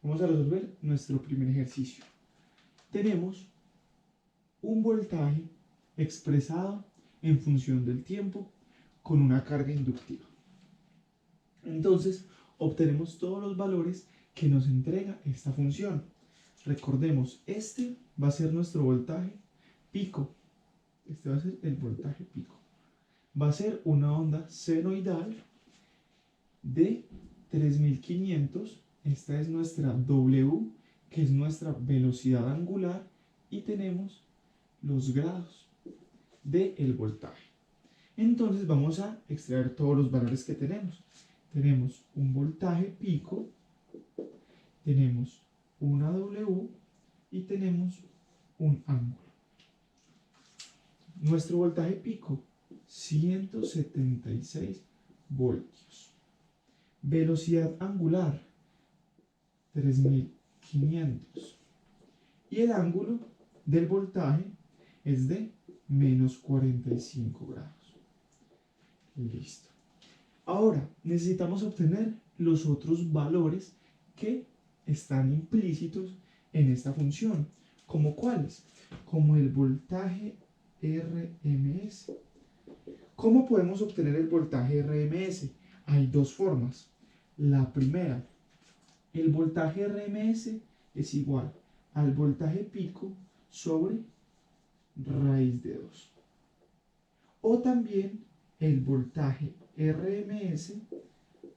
Vamos a resolver nuestro primer ejercicio. Tenemos un voltaje expresado en función del tiempo con una carga inductiva. Entonces, obtenemos todos los valores que nos entrega esta función. Recordemos, este va a ser nuestro voltaje pico. Este va a ser el voltaje pico. Va a ser una onda senoidal de 3500. Esta es nuestra W, que es nuestra velocidad angular, y tenemos los grados del voltaje. Entonces vamos a extraer todos los valores que tenemos. Tenemos un voltaje pico, tenemos una W y tenemos un ángulo. Nuestro voltaje pico, 176 voltios. Velocidad angular, 3500. Y el ángulo del voltaje es de menos 45 grados. Listo. Ahora necesitamos obtener los otros valores que están implícitos en esta función. ¿Como cuáles? Como el voltaje RMS. ¿Cómo podemos obtener el voltaje RMS? Hay dos formas. La primera, el voltaje RMS es igual al voltaje pico sobre raíz de 2. O también el voltaje RMS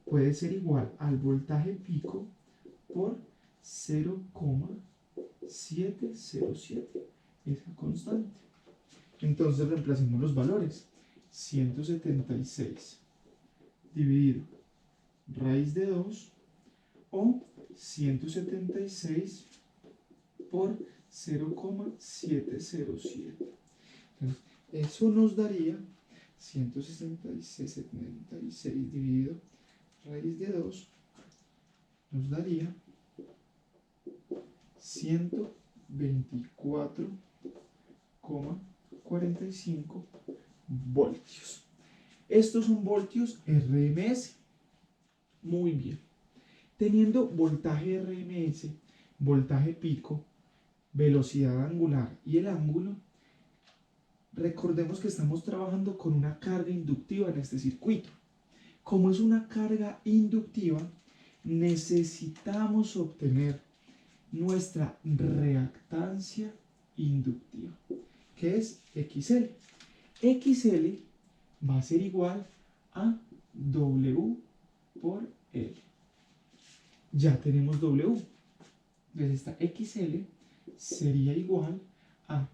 puede ser igual al voltaje pico por 0,707, esa constante. Entonces reemplacemos los valores. 176 dividido raíz de 2 o 176 por 0,707. Entonces, eso nos daría 176 dividido raíz de 2, nos daría 124,45 voltios. Estos son voltios RMS. Muy bien. Teniendo voltaje RMS, voltaje pico, velocidad angular y el ángulo, recordemos que estamos trabajando con una carga inductiva en este circuito. Como es una carga inductiva, necesitamos obtener nuestra reactancia inductiva, que es XL. XL va a ser igual a W por L. Ya tenemos W. Entonces esta XL sería igual a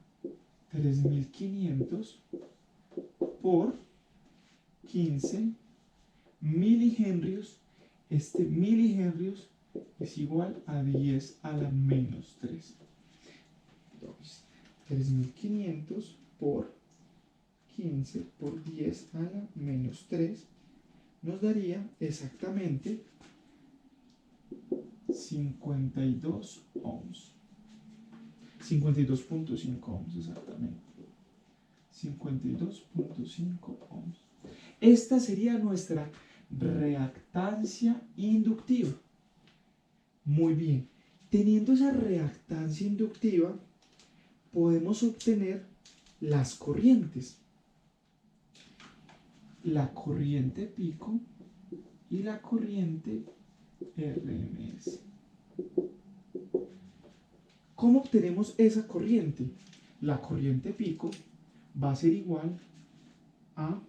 3500 por 15 milihenrios. Este milihenrios es igual a 10 a la menos 3. Entonces, 3500 por 15 por 10 a la menos 3 nos daría exactamente 52 ohms. 52.5 ohms exactamente. 52.5 ohms. Esta sería nuestra reactancia inductiva. Muy bien. Teniendo esa reactancia inductiva, podemos obtener las corrientes. La corriente pico y la corriente RMS. ¿Cómo obtenemos esa corriente? La corriente pico va a ser igual a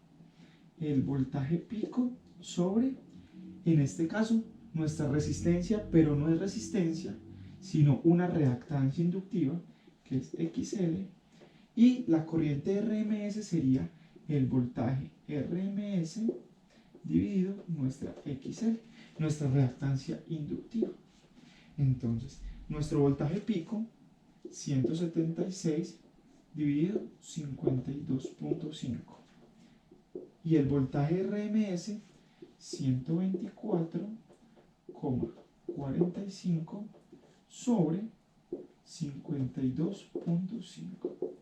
el voltaje pico sobre, en este caso, nuestra resistencia, pero no es resistencia, sino una reactancia inductiva, que es XL, y la corriente RMS sería el voltaje RMS dividido nuestra XL, nuestra reactancia inductiva. Entonces, nuestro voltaje pico, 176 dividido 52.5. Y el voltaje RMS, 124,45 sobre 52.5.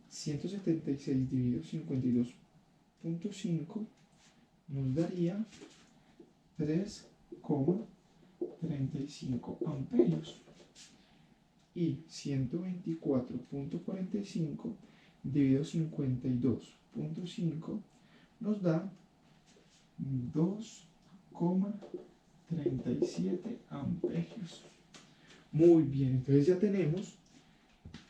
176 dividido 52.5 nos daría 3 1,35 amperios. Y 124.45 dividido 52.5 nos da 2,37 amperios. Muy bien, entonces ya tenemos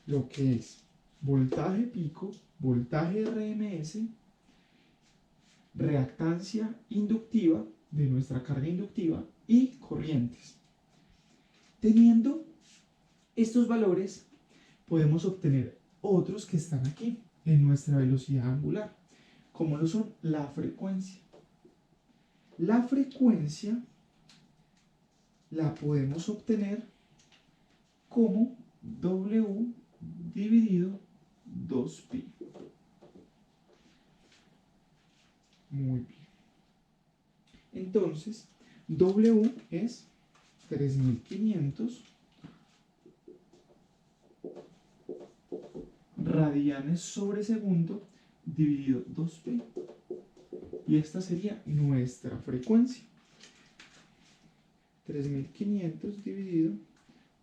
lo que es voltaje pico, voltaje RMS, reactancia inductiva de nuestra carga inductiva y corrientes. Teniendo estos valores, podemos obtener otros que están aquí en nuestra velocidad angular, como lo son la frecuencia. La frecuencia la podemos obtener como W dividido 2pi. Muy bien. Entonces, W es 3500 radianes sobre segundo dividido 2pi. Y esta sería nuestra frecuencia. 3500 dividido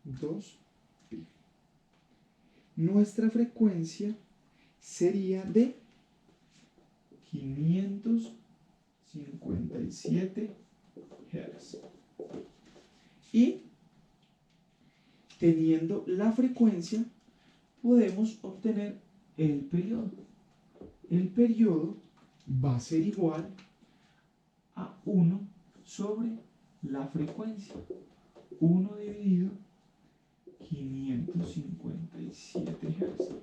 2pi. Nuestra frecuencia sería de 557 Hz. Y teniendo la frecuencia, podemos obtener el periodo. El periodo va a ser igual a 1 sobre la frecuencia. 1 dividido 557 Hz.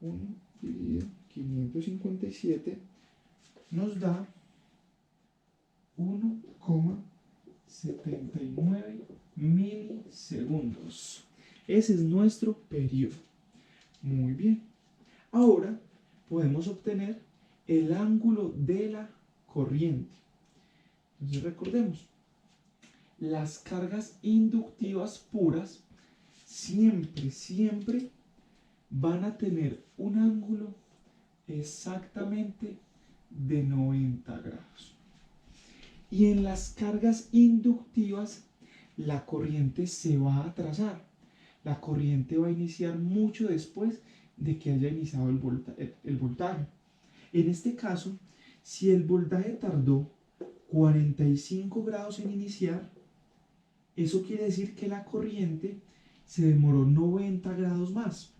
1 dividido 557 nos da 1,79 milisegundos. Ese es nuestro periodo. Muy bien. Ahora podemos obtener el ángulo de la corriente. Entonces recordemos, las cargas inductivas puras siempre van a tener un ángulo exactamente de 90 grados. Y en las cargas inductivas, la corriente se va a atrasar. La corriente va a iniciar mucho después de que haya iniciado el voltaje. En este caso, si el voltaje tardó 45 grados en iniciar, eso quiere decir que la corriente se demoró 90 grados más.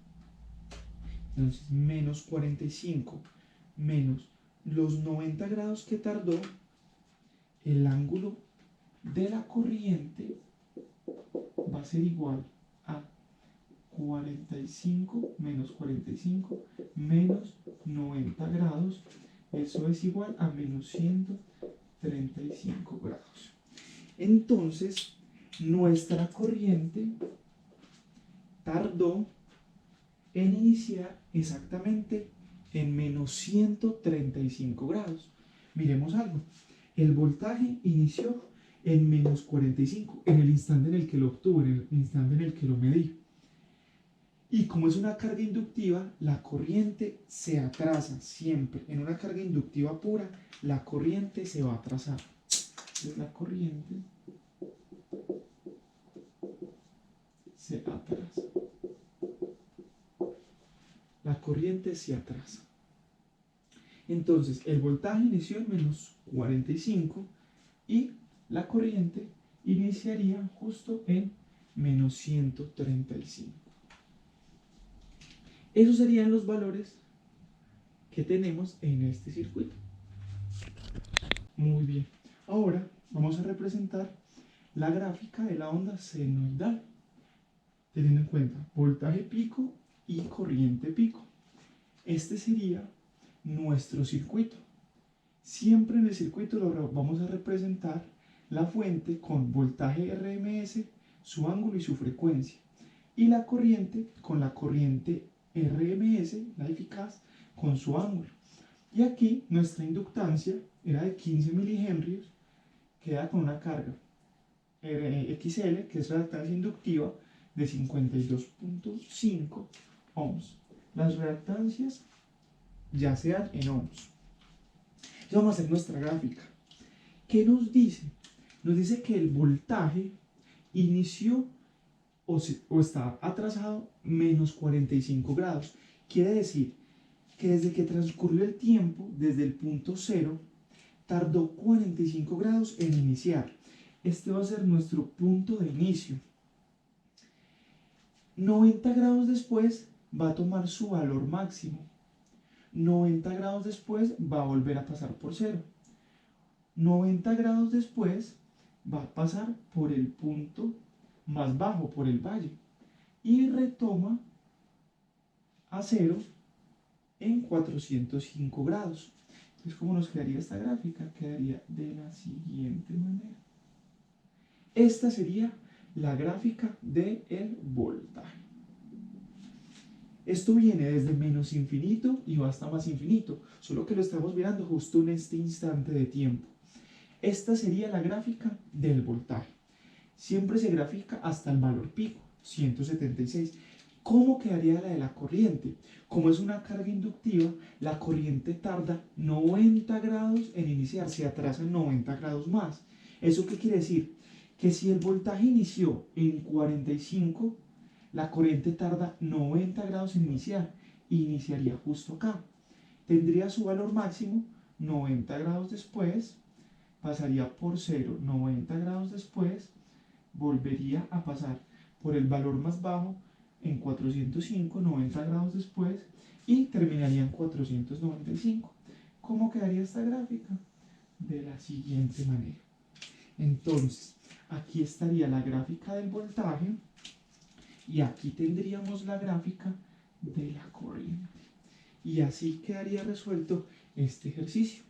Entonces, menos 45 menos los 90 grados que tardó, el ángulo de la corriente va a ser igual a 45 menos 45 menos 90 grados. Eso es igual a menos 135 grados. Entonces, nuestra corriente tardó en iniciar exactamente en menos 135 grados. Miremos algo. El voltaje inició en menos 45, en el instante en el que lo obtuve, en el instante en el que lo medí. Y como es una carga inductiva, la corriente se atrasa siempre. En una carga inductiva pura, la corriente se va a atrasar. Entonces, la corriente se atrasa. La corriente se atrasa. Entonces, el voltaje inició en menos 45 y la corriente iniciaría justo en menos 135. Esos serían los valores que tenemos en este circuito. Muy bien. Ahora vamos a representar la gráfica de la onda senoidal, teniendo en cuenta voltaje pico y corriente pico. Este sería nuestro circuito. Siempre en el circuito lo vamos a representar la fuente con voltaje RMS, su ángulo y su frecuencia, y la corriente con la corriente RMS, la eficaz, con su ángulo. Y aquí nuestra inductancia era de 15 milihenrios, queda con una carga XL, que es reactancia inductiva, de 52.5 ohms. Las reactancias ya sean en ohms. Entonces vamos a hacer nuestra gráfica. ¿Qué nos dice? Nos dice que el voltaje inició o está atrasado menos 45 grados. Quiere decir que desde que transcurrió el tiempo, desde el punto cero, tardó 45 grados en iniciar. Este va a ser nuestro punto de inicio. 90 grados después va a tomar su valor máximo. 90 grados después va a volver a pasar por cero. 90 grados después va a pasar por el punto más bajo, por el valle, y retoma a cero en 405 grados. Entonces, ¿cómo nos quedaría esta gráfica? Quedaría de la siguiente manera. Esta sería la gráfica del voltaje. Esto viene desde menos infinito y va hasta más infinito, solo que lo estamos mirando justo en este instante de tiempo. Esta sería la gráfica del voltaje. Siempre se grafica hasta el valor pico, 176. ¿Cómo quedaría la de la corriente? Como es una carga inductiva, la corriente tarda 90 grados en iniciar, se atrasa 90 grados más. ¿Eso qué quiere decir? Que si el voltaje inició en 45, la corriente tarda 90 grados en iniciar y iniciaría justo acá. Tendría su valor máximo 90 grados después, pasaría por 0 90 grados después, volvería a pasar por el valor más bajo en 405, 90 grados después, y terminaría en 495. ¿Cómo quedaría esta gráfica? De la siguiente manera. Entonces, aquí estaría la gráfica del voltaje y aquí tendríamos la gráfica de la corriente. Y así quedaría resuelto este ejercicio.